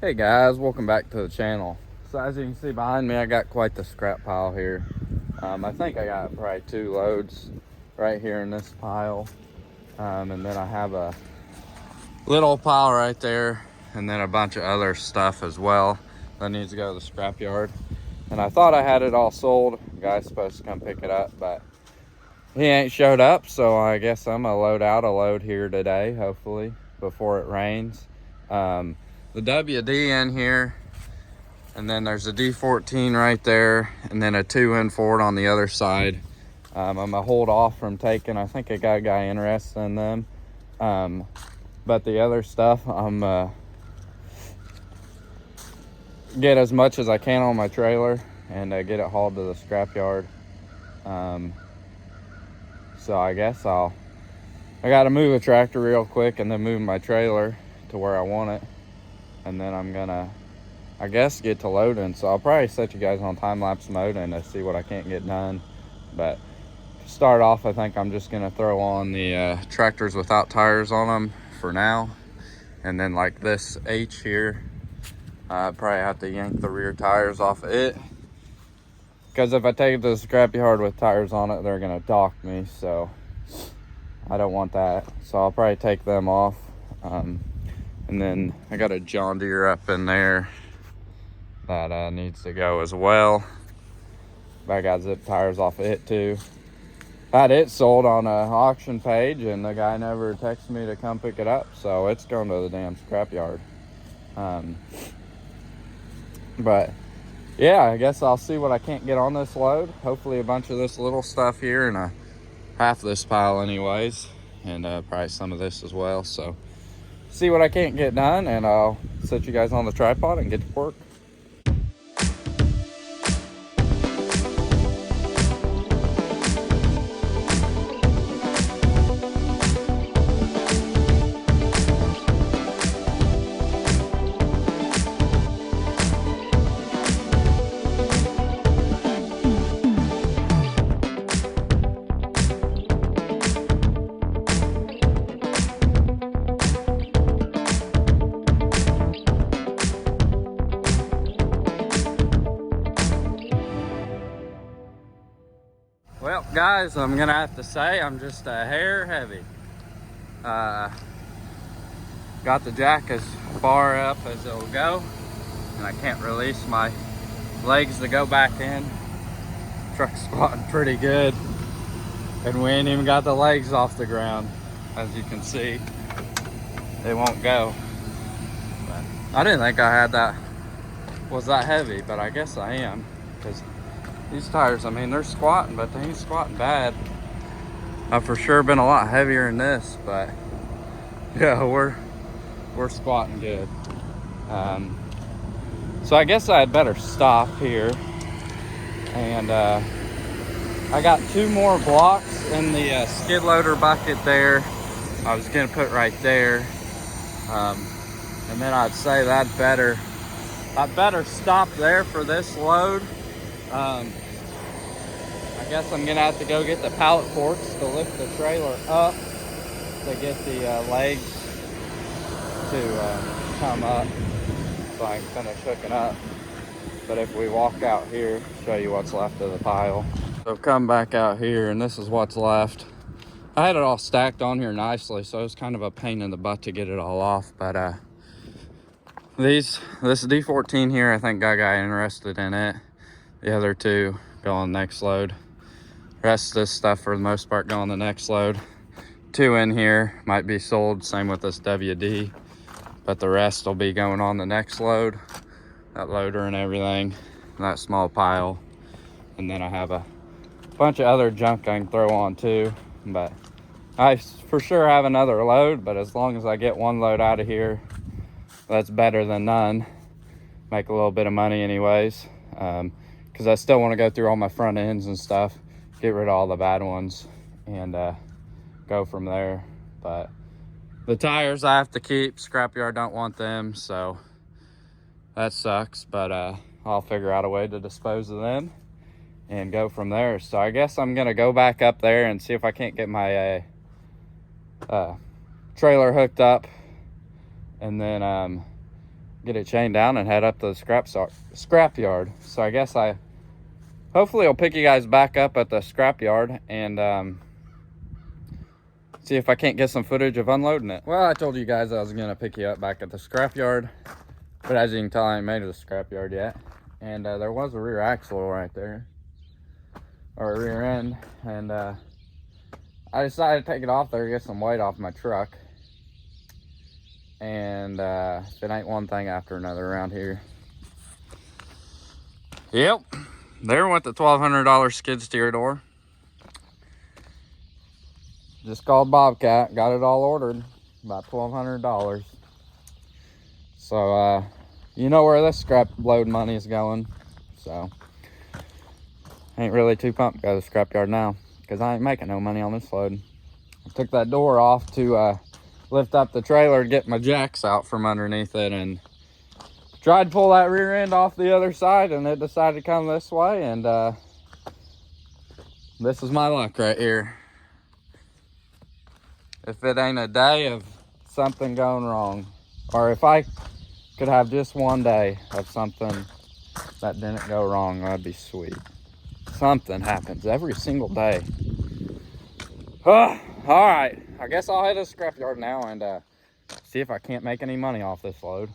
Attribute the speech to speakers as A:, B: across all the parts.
A: Hey guys, welcome back to the channel. So as you can see behind me, I got quite the scrap pile here. I think I got probably 2 loads right here in this pile. And then I have a little pile right there, and then a bunch of other stuff as well that needs to go to the scrapyard. And I thought I had it all sold. The guy's supposed to come pick it up, but he ain't showed up, so I guess I'm gonna load out a load here today, hopefully, before it rains. The WD in here, and then there's a D14 right there, and then a 2 Ford on the other side. I'm gonna hold off from taking, I think I got a guy interested in them. But the other stuff, I'm get as much as I can on my trailer and get it hauled to the scrapyard. So I guess I gotta move a tractor real quick and then move my trailer to where I want it. And then I'm gonna, I guess, get to loading. So I'll probably set you guys on time-lapse mode and see what I can't get done. But to start off, I think I'm just gonna throw on the tractors without tires on them for now. And then like this H here, I probably have to yank the rear tires off of it. Because if I take it to the scrapyard with tires on it, they're gonna dock me. So I don't want that. So I'll probably take them off. And then I got a John Deere up in there that needs to go as well. But I got zip tires off of it too. I had it sold on an auction page and the guy never texted me to come pick it up. So it's going to the damn scrapyard. But yeah, I guess I'll see what I can't get on this load. Hopefully a bunch of this little stuff here and half this pile anyways. And probably some of this as well. So see what I can't get done, and I'll set you guys on the tripod and get to work. Well, guys, I'm gonna have to say I'm just a hair heavy. Got the jack as far up as it'll go, and I can't release my legs to go back in. Truck's squatting pretty good, and we ain't even got the legs off the ground. As you can see, they won't go. But I didn't think I had that, was that heavy, but I guess I am, because these tires, I mean, they're squatting, but they ain't squatting bad. I've for sure been a lot heavier than this, but yeah, we're squatting good. So I guess I had better stop here. And I got 2 more blocks in the skid loader bucket there. I was gonna put right there. And then I'd say I'd better stop there for this load. I guess I'm gonna have to go get the pallet forks to lift the trailer up to get the legs to come up so I can finish hooking up. But if we walk out here, show you what's left of the pile. So come back out here, and this is what's left. I had it all stacked on here nicely, so it was kind of a pain in the butt to get it all off. But this D14 here, I think got a guy interested in it. The other 2 go on the next load. Rest of this stuff for the most part go on the next load. 2 in here might be sold, same with this WD, but the rest will be going on the next load. That loader and everything, that small pile. And then I have a bunch of other junk I can throw on too. But I for sure have another load, but as long as I get 1 load out of here, that's better than none. Make a little bit of money anyways. Because I still want to go through all my front ends and stuff, get rid of all the bad ones, and go from there. But the tires I have to keep. Scrapyard don't want them, so that sucks. But I'll figure out a way to dispose of them and go from there. So I guess I'm gonna go back up there and see if I can't get my trailer hooked up, and then get it chained down and head up to the scrap yard. So I guess hopefully I'll pick you guys back up at the scrap yard and see if I can't get some footage of unloading it. Well, I told you guys I was gonna pick you up back at the scrap yard, but as you can tell, I ain't made it to the scrap yard yet. And there was a rear axle right there, or a rear end, and I decided to take it off there, get some weight off my truck. And it ain't one thing after another around here. Yep, there went the $1,200 skid steer door. Just called Bobcat, got it all ordered, about $1,200. So you know where this scrap load money is going. So ain't really too pumped to go to the scrapyard now, because I ain't making no money on this load. I took that door off to lift up the trailer to get my jacks out from underneath it, and tried to pull that rear end off the other side, and it decided to come this way, and this is my luck right here. If it ain't a day of something going wrong, or if I could have just one day of something that didn't go wrong, that'd be sweet. Something happens every single day. All right, I guess I'll head to the scrapyard now and see if I can't make any money off this load.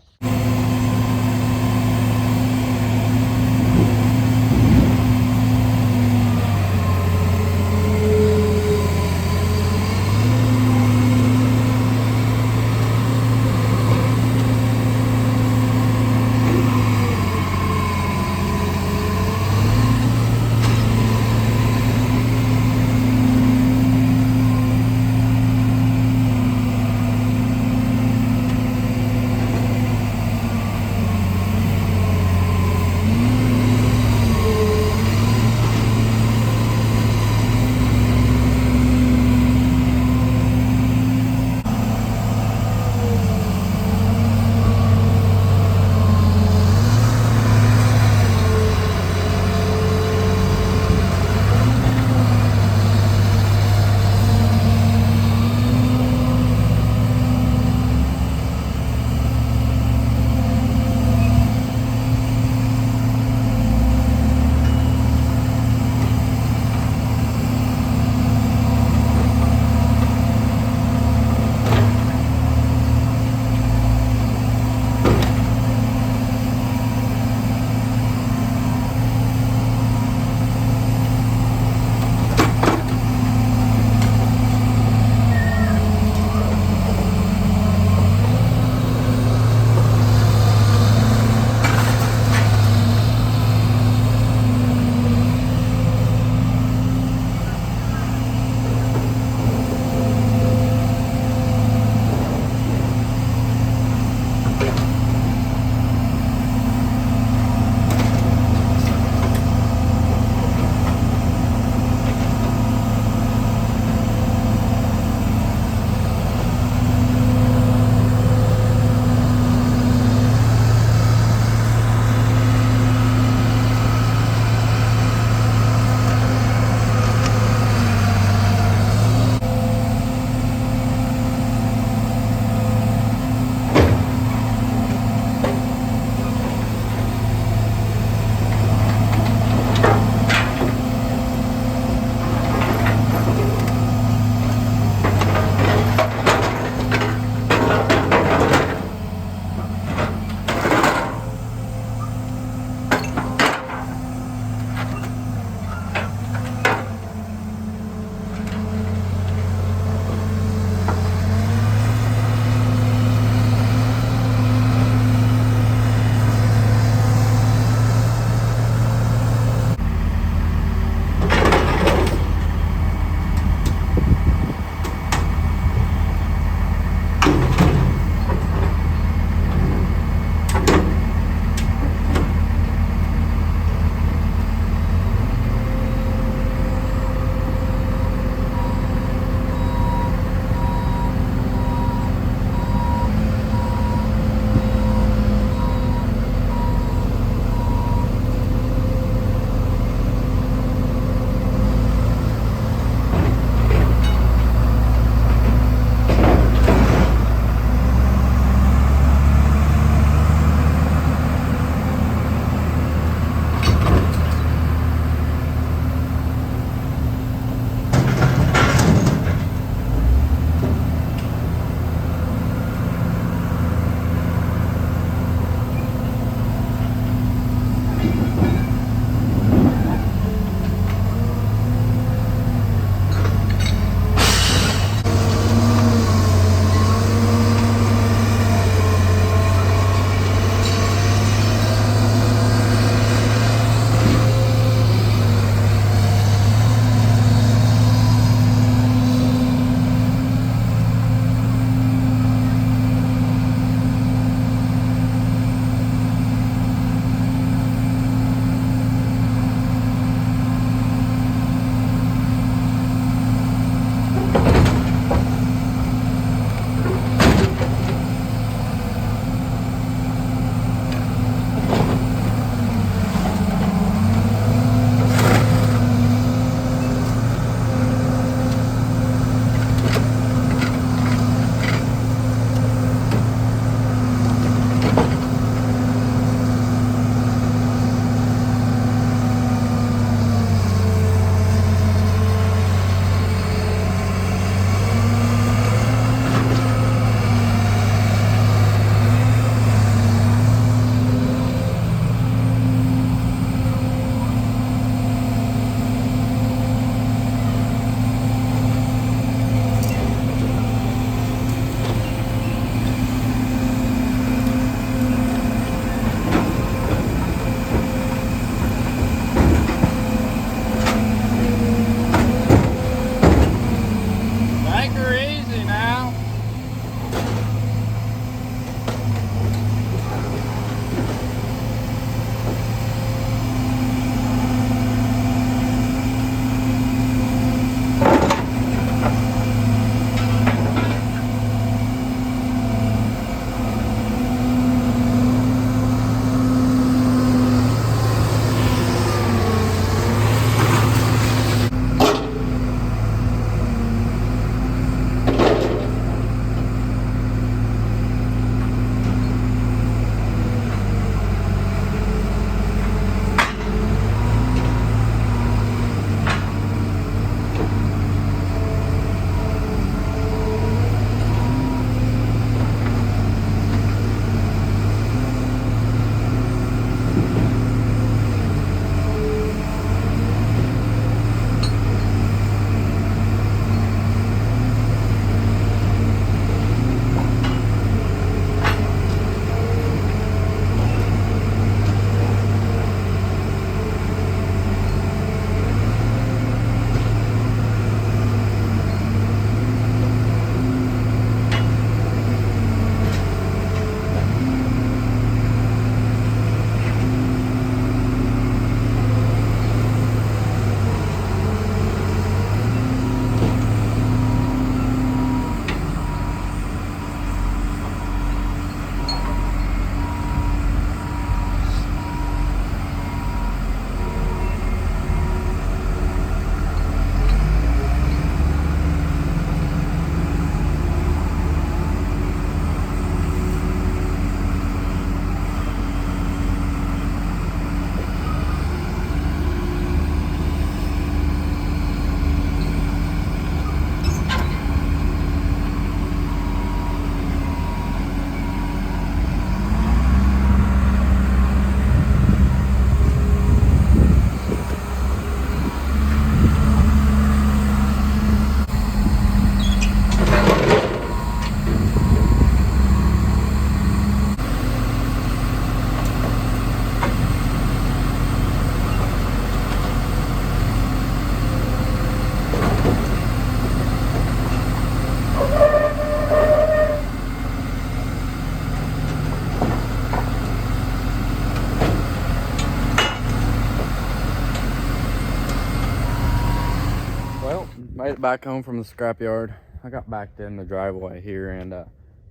A: Made it back home from the scrapyard. I got backed in the driveway here, and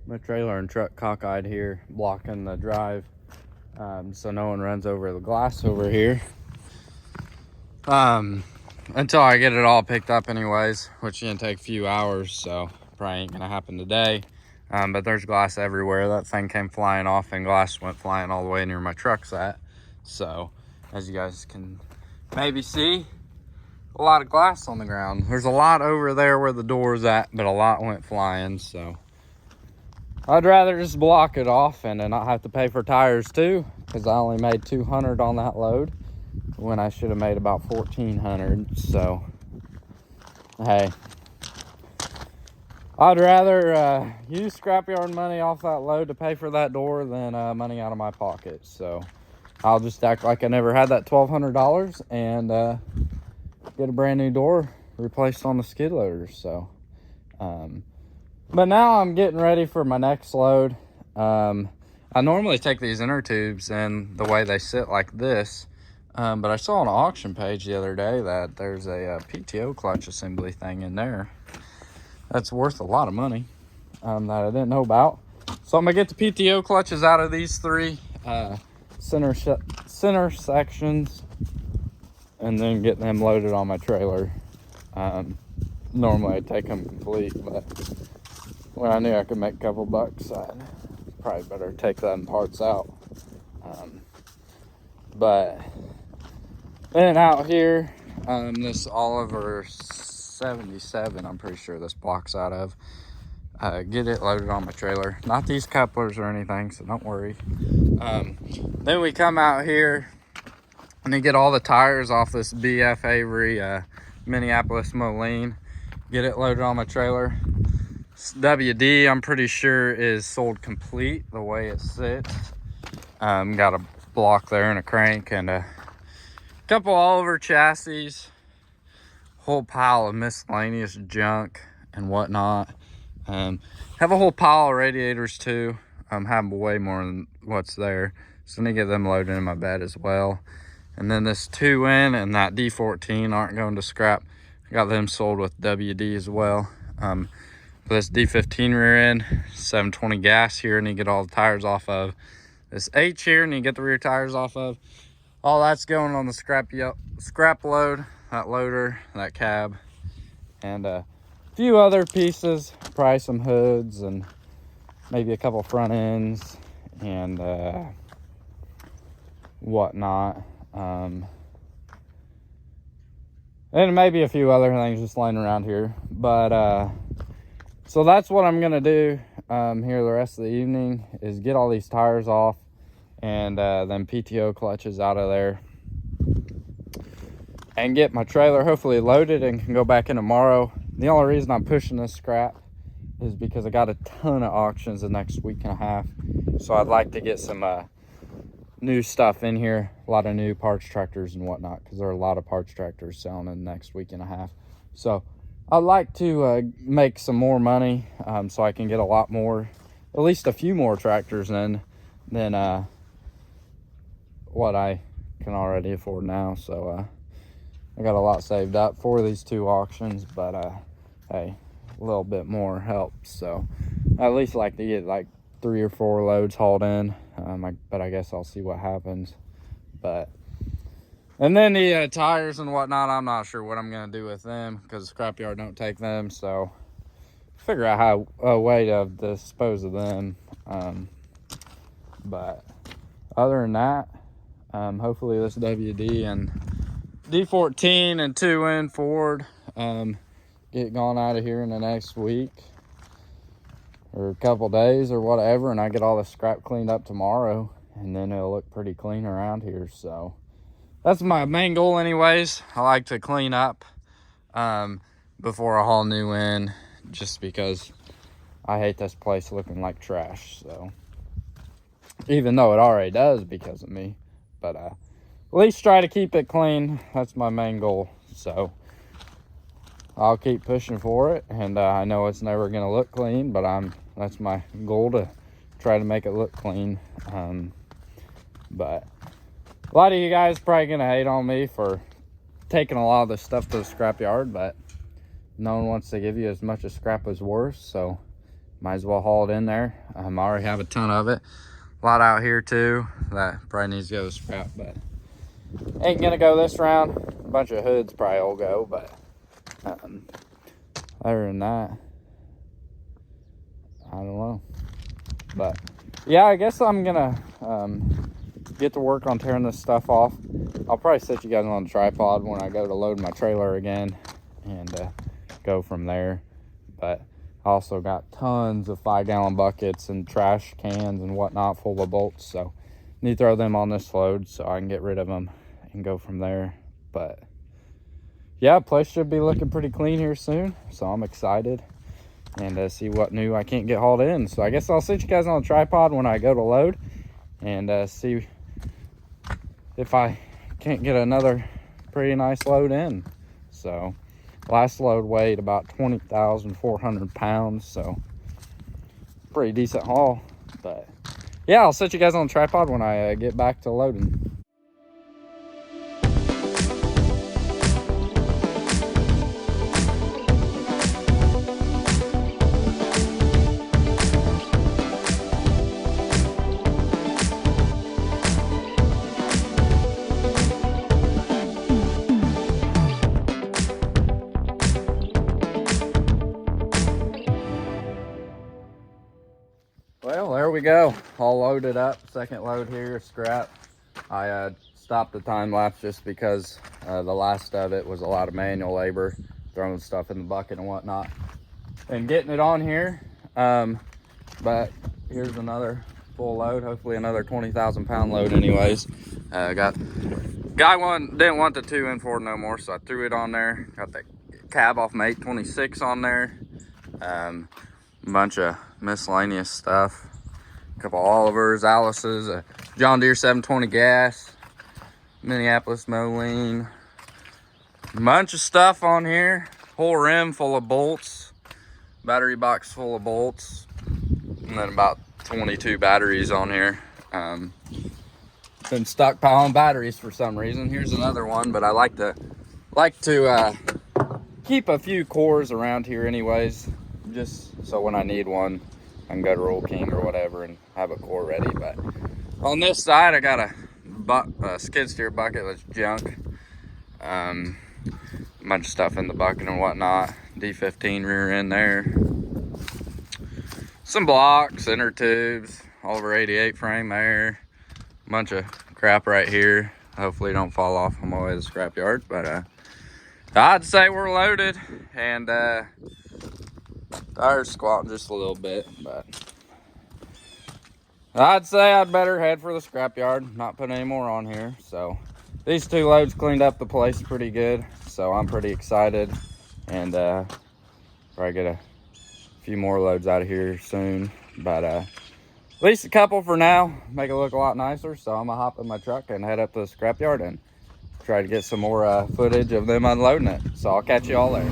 A: my trailer and truck cockeyed here, blocking the drive, so no one runs over the glass over here. Until I get it all picked up anyways, which is gonna take a few hours, so probably ain't gonna happen today. But there's glass everywhere. That thing came flying off and glass went flying all the way near my truck's at. So as you guys can maybe see, a lot of glass on the ground. There's a lot over there where the door's at, but a lot went flying. So I'd rather just block it off and then not have to pay for tires too, because I only made $200 on that load when I should have made about $1,400. So hey, I'd rather use scrapyard money off that load to pay for that door than money out of my pocket. So I'll just act like I never had that $1,200 and get a brand new door replaced on the skid loader. So but now I'm getting ready for my next load. I normally take these inner tubes and the way they sit like this, but I saw on an auction page the other day that there's a PTO clutch assembly thing in there that's worth a lot of money that I didn't know about. So I'm gonna get the PTO clutches out of these three center sections and then get them loaded on my trailer. Normally I take them complete, but when I knew I could make a couple bucks, I'd probably better take them parts out. But then out here, this Oliver 77, I'm pretty sure this block's out of, get it loaded on my trailer. Not these couplers or anything, so don't worry. Then we come out here and then get all the tires off this BF Avery Minneapolis Moline, get it loaded on my trailer. WD, I'm pretty sure, is sold complete the way it sits. Got a block there and a crank and a couple Oliver chassis, whole pile of miscellaneous junk and whatnot. Have a whole pile of radiators too. Have way more than what's there, so I need to get them loaded in my bed as well. And then this 2N and that D14 aren't going to scrap. I got them sold with WD as well. This D15 rear end, 720 gas here, and you get all the tires off of. This H here, and you get the rear tires off of. All that's going on the scrap load, that loader, that cab, and a few other pieces, probably some hoods and maybe a couple front ends and whatnot. And maybe a few other things just laying around here. But so that's what I'm gonna do here the rest of the evening, is get all these tires off and then PTO clutches out of there and get my trailer hopefully loaded and can go back in tomorrow. The only reason I'm pushing this scrap is because I got a ton of auctions the next week and a half, so I'd like to get some new stuff in here, a lot of new parts tractors and whatnot, because there are a lot of parts tractors selling in the next week and a half. So I'd like to make some more money, so I can get a lot more, at least a few more tractors in than what I can already afford now. So I got a lot saved up for these two auctions, but hey, a little bit more helps. So I at least like to get like 3 or 4 loads hauled in, but I guess I'll see what happens. And then the tires and whatnot, I'm not sure what I'm gonna do with them because the scrapyard don't take them, so figure out how a way to dispose of them. But other than that, hopefully this WD and D14 and 2N Ford get gone out of here in the next week or a couple days or whatever, and I get all the scrap cleaned up tomorrow, and then it'll look pretty clean around here. So that's my main goal anyways. I like to clean up before I haul new in, just because I hate this place looking like trash. So even though it already does because of me, but at least try to keep it clean. That's my main goal. So I'll keep pushing for it, and I know it's never gonna look clean, but that's my goal, to try to make it look clean. But a lot of you guys probably gonna hate on me for taking a lot of this stuff to the scrapyard, but no one wants to give you as much as scrap as worth, so might as well haul it in there. I already have a ton of it. A lot out here too that probably needs to go to scrap, but ain't gonna go this round. A bunch of hoods probably will go, but other than that, I don't know. But yeah, I guess I'm gonna get to work on tearing this stuff off. I'll probably set you guys on the tripod when I go to load my trailer again and go from there. But I also got tons of 5-gallon buckets and trash cans and whatnot full of bolts, so need to throw them on this load so I can get rid of them and go from there. But yeah, place should be looking pretty clean here soon, so I'm excited and see what new I can't get hauled in. So I guess I'll set you guys on the tripod when I go to load and see if I can't get another pretty nice load in. So last load weighed about 20,400 pounds, so pretty decent haul. But yeah, I'll set you guys on the tripod when I get back to loading. Well, there we go, all loaded up. Second load here, scrap. I stopped the time lapse just because the last of it was a lot of manual labor, throwing stuff in the bucket and whatnot and getting it on here. But here's another full load, hopefully another 20,000 pound load anyways. Guy didn't want the 2 in Ford no more, so I threw it on there. Got the cab off my 826 on there. A bunch of miscellaneous stuff, a couple Olivers, Alice's, a John Deere 720 gas, Minneapolis Moline, a bunch of stuff on here, whole rim full of bolts, battery box full of bolts, and then about 22 batteries on here. Been stockpiling batteries for some reason. Here's another one, but I like to keep a few cores around here anyways, just so when I need one, I can go to Roll King or whatever and have a core ready. But on this side, I got a skid steer bucket that's junk. A bunch of stuff in the bucket and whatnot. D15 rear end there. Some blocks, inner tubes, Oliver 88 frame there. A bunch of crap right here. Hopefully don't fall off on my way to the scrapyard. But I'd say we're loaded, and tires squatting just a little bit, but I'd say I'd better head for the scrapyard, not put any more on here. So these 2 loads cleaned up the place pretty good, so I'm pretty excited, and probably get a few more loads out of here soon. But at least a couple for now, make it look a lot nicer. So I'm gonna hop in my truck and head up to the scrapyard and try to get some more footage of them unloading it. So I'll catch you all there.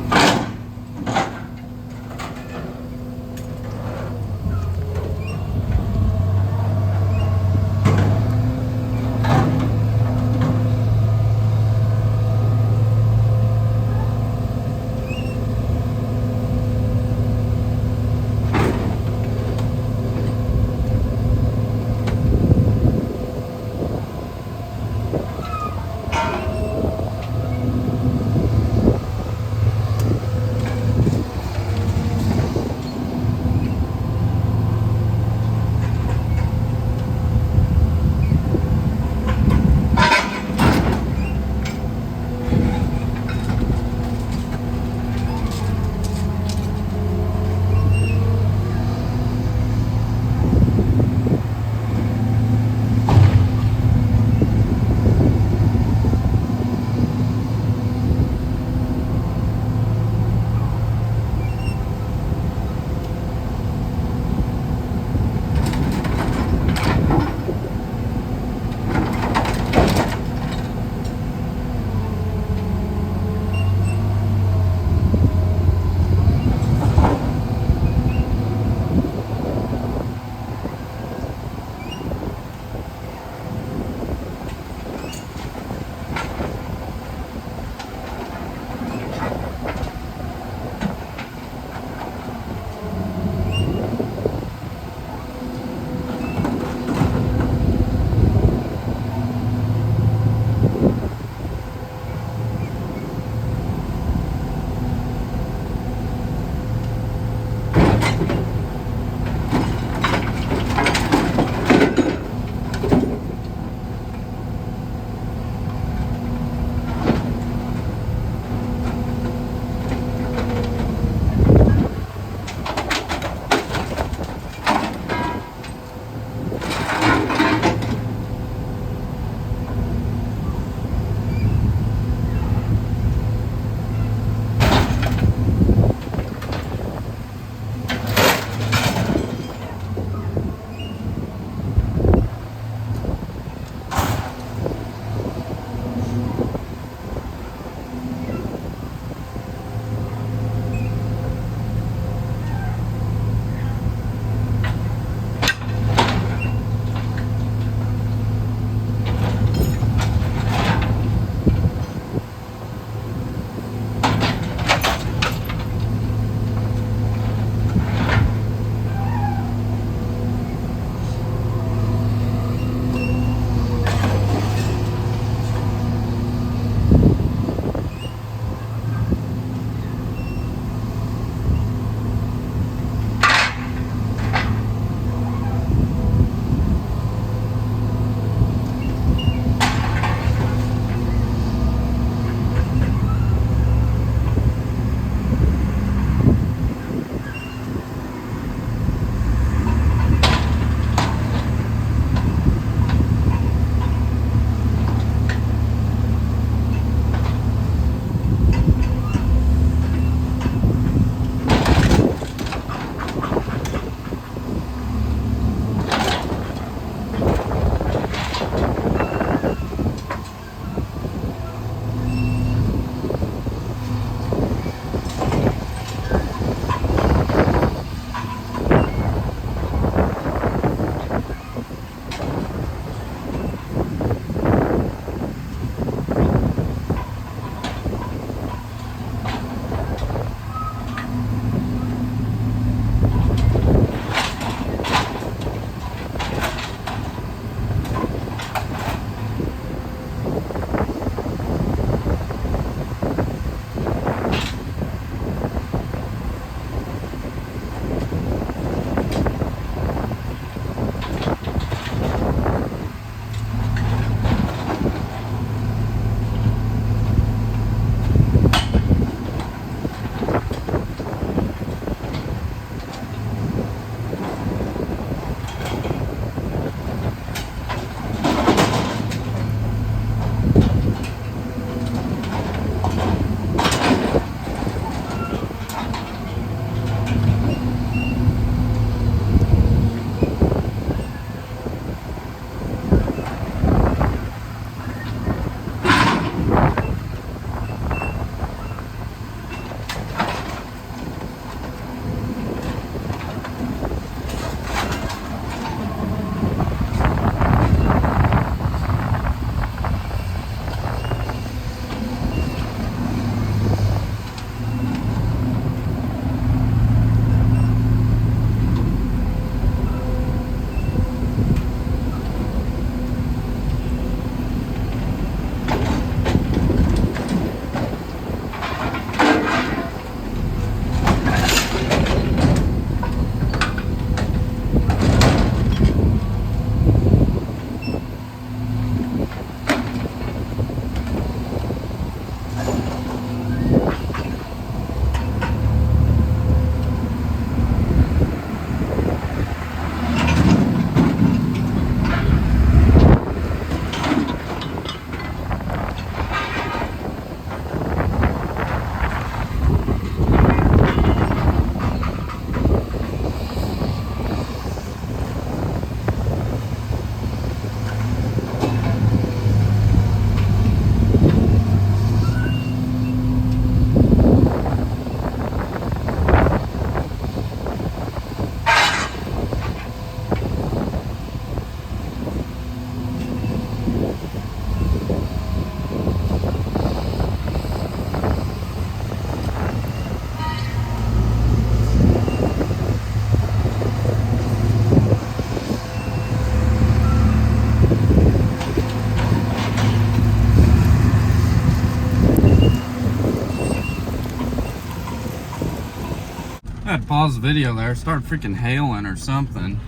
A: I had to pause the video there. It started freaking hailing or something.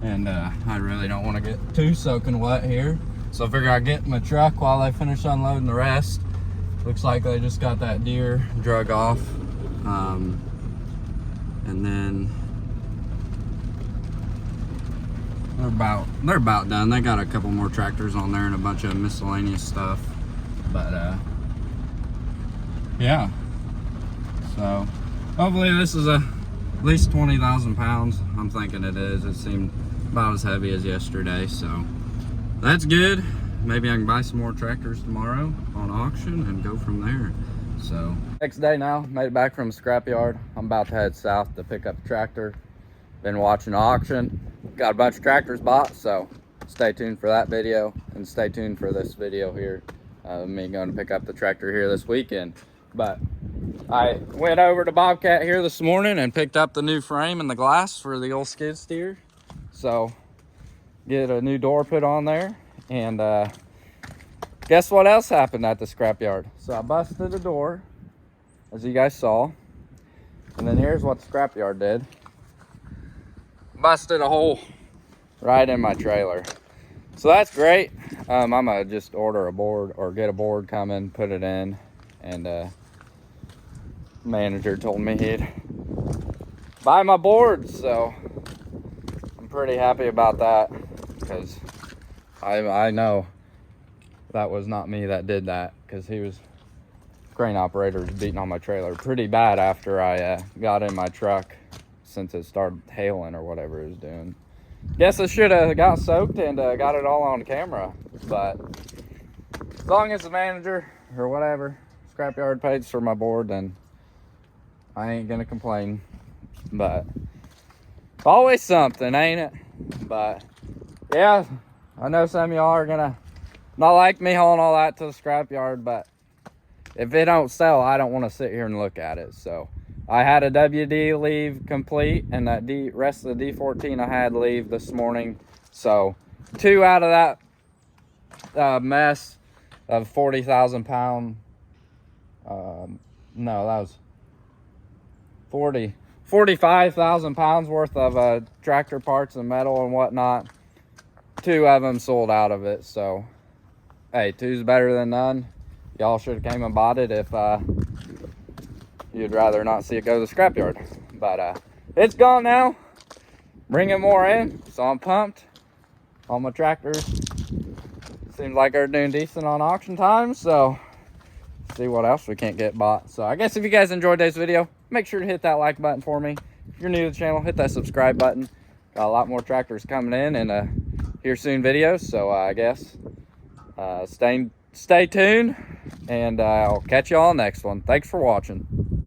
A: And I really don't want to get too soaking wet here. So I figure I'd get in my truck while they finish unloading the rest. Looks like they just got that deer drug off. And then they're about done. They got a couple more tractors on there and a bunch of miscellaneous stuff. But yeah. So hopefully this is at least 20,000 pounds. I'm thinking it is. It seemed about as heavy as yesterday, so that's good. Maybe I can buy some more tractors tomorrow on auction and go from there. So next day now, made it back from the scrapyard. I'm about to head south to pick up a tractor. Been watching the auction. Got a bunch of tractors bought, so stay tuned for that video and stay tuned for this video here. Me going to pick up the tractor here this weekend. But I went over to Bobcat here this morning and picked up the new frame and the glass for the old skid steer. So get a new door put on there. And guess what else happened at the scrapyard? So I busted the door, as you guys saw. And then here's what the scrapyard did. Busted a hole right in my trailer. So that's great. I'm gonna just order a board or get a board coming, put it in. And manager told me he'd buy my board, so I'm pretty happy about that, because I know that was not me that did that, because crane operator was beating on my trailer pretty bad after I got in my truck, since it started hailing or whatever it was doing. Guess I should have got soaked and got it all on camera, but as long as the manager or whatever scrapyard pays for my board, then I ain't gonna complain. But always something, ain't it? But yeah, I know some of y'all are gonna not like me hauling all that to the scrapyard, but if it don't sell, I don't want to sit here and look at it. So I had a WD leave complete, and that rest of the D14 I had leave this morning. So 2 out of that mess of 40,000 pound, no, that was 45,000 pounds worth of tractor parts and metal and whatnot. 2 of them sold out of it. So hey, 2's better than none. Y'all should have came and bought it if you'd rather not see it go to the scrapyard. But it's gone now. Bringing more in, so I'm pumped. All my tractors seems like they're doing decent on auction time, so see what else we can't get bought. So I guess if you guys enjoyed today's video, make sure to hit that like button for me. If you're new to the channel, hit that subscribe button. Got a lot more tractors coming in and here soon videos, so I guess stay tuned, and I'll catch you all next one. Thanks for watching.